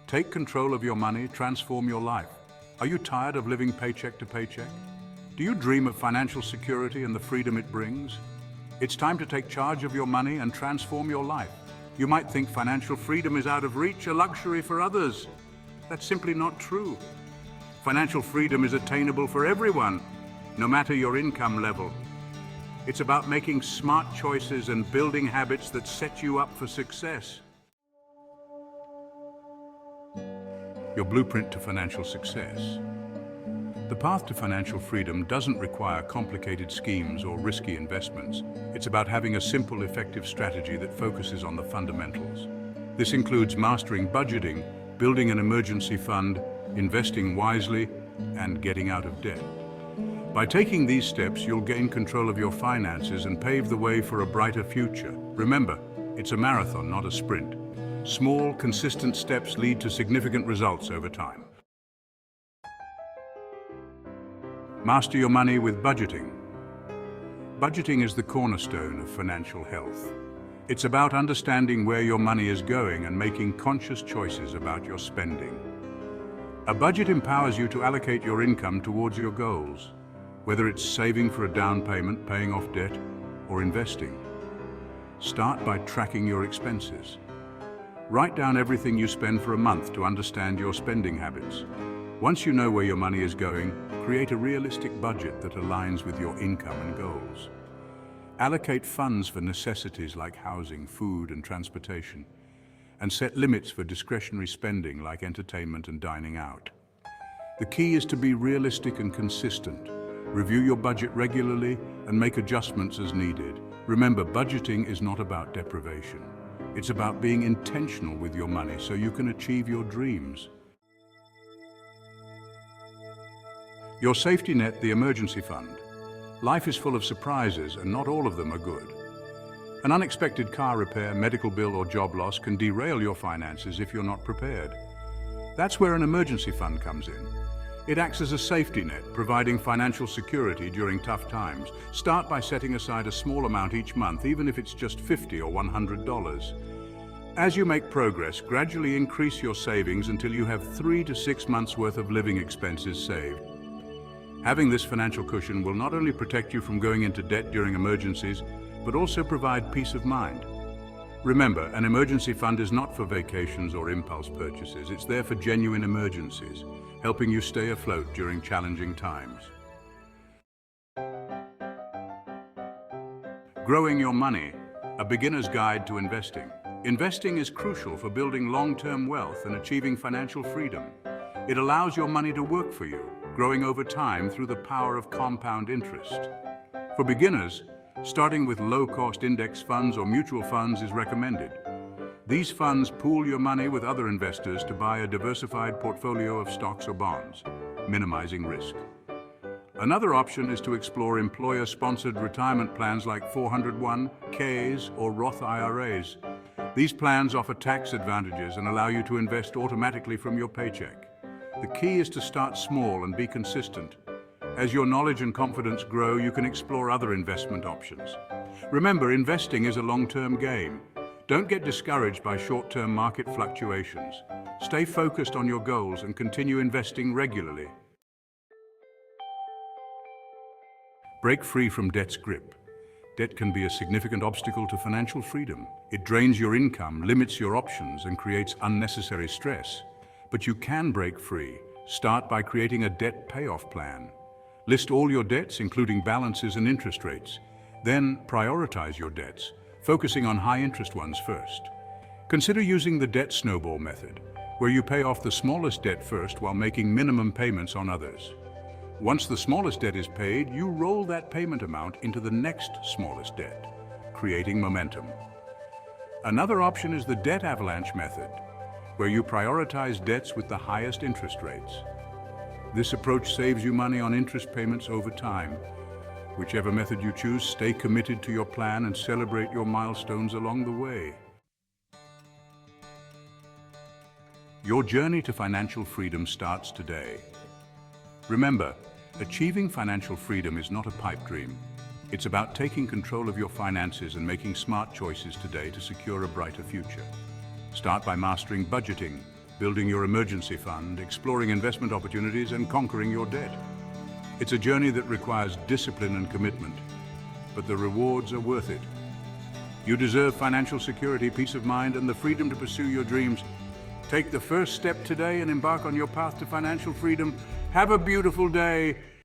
Take control of your money, transform your life. Are you tired of living paycheck to paycheck? Do you dream of financial security and the freedom it brings? It's time to take charge of your money and transform your life. You might think financial freedom is out of reach, a luxury for others. That's simply not true. Financial freedom is attainable for everyone, no matter your income level. It's about making smart choices and building habits that set you up for success. Your blueprint to financial success. The path to financial freedom doesn't require complicated schemes or risky investments. It's about having a simple, effective strategy that focuses on the fundamentals. This includes mastering budgeting, building an emergency fund, investing wisely, and getting out of debt. By taking these steps, you'll gain control of your finances and pave the way for a brighter future. Remember, it's a marathon, not a sprint. Small, consistent steps lead to significant results over time. Master your money with budgeting. Budgeting is the cornerstone of financial health. It's about understanding where your money is going and making conscious choices about your spending. A budget empowers you to allocate your income towards your goals, whether it's saving for a down payment, paying off debt, or investing. Start by tracking your expenses. Write down everything you spend for a month to understand your spending habits. Once you know where your money is going, create a realistic budget that aligns with your income and goals. Allocate funds for necessities like housing, food, and transportation, and set limits for discretionary spending like entertainment and dining out. The key is to be realistic and consistent. Review your budget regularly and make adjustments as needed. Remember, budgeting is not about deprivation. It's about being intentional with your money so you can achieve your dreams. Your safety net, the emergency fund. Life is full of surprises and not all of them are good. An unexpected car repair, medical bill, or job loss can derail your finances if you're not prepared. That's where an emergency fund comes in. It acts as a safety net, providing financial security during tough times. Start by setting aside a small amount each month, even if it's just $50 or $100. As you make progress, gradually increase your savings until you have 3 to 6 months worth of living expenses saved. Having this financial cushion will not only protect you from going into debt during emergencies, but also provide peace of mind. Remember, an emergency fund is not for vacations or impulse purchases. It's there for genuine emergencies, helping you stay afloat during challenging times. Growing your money, a beginner's guide to investing. Investing is crucial for building long-term wealth and achieving financial freedom. It allows your money to work for you, growing over time through the power of compound interest. For beginners, starting with low-cost index funds or mutual funds is recommended. These funds pool your money with other investors to buy a diversified portfolio of stocks or bonds, minimizing risk. Another option is to explore employer-sponsored retirement plans like 401(k)s or Roth IRAs. These plans offer tax advantages and allow you to invest automatically from your paycheck. The key is to start small and be consistent. As your knowledge and confidence grow, you can explore other investment options. Remember, investing is a long-term game. Don't get discouraged by short-term market fluctuations. Stay focused on your goals and continue investing regularly. Break free from debt's grip. Debt can be a significant obstacle to financial freedom. It drains your income, limits your options, and creates unnecessary stress. But you can break free. Start by creating a debt payoff plan. List all your debts, including balances and interest rates. Then prioritize your debts, focusing on high-interest ones first. Consider using the debt snowball method, where you pay off the smallest debt first while making minimum payments on others. Once the smallest debt is paid, you roll that payment amount into the next smallest debt, creating momentum. Another option is the debt avalanche method, where you prioritize debts with the highest interest rates. This approach saves you money on interest payments over time. Whichever method you choose, stay committed to your plan and celebrate your milestones along the way. Your journey to financial freedom starts today. Remember, achieving financial freedom is not a pipe dream. It's about taking control of your finances and making smart choices today to secure a brighter future. Start by mastering budgeting, building your emergency fund, exploring investment opportunities, and conquering your debt. It's a journey that requires discipline and commitment, but the rewards are worth it. You deserve financial security, peace of mind, and the freedom to pursue your dreams. Take the first step today and embark on your path to financial freedom. Have a beautiful day.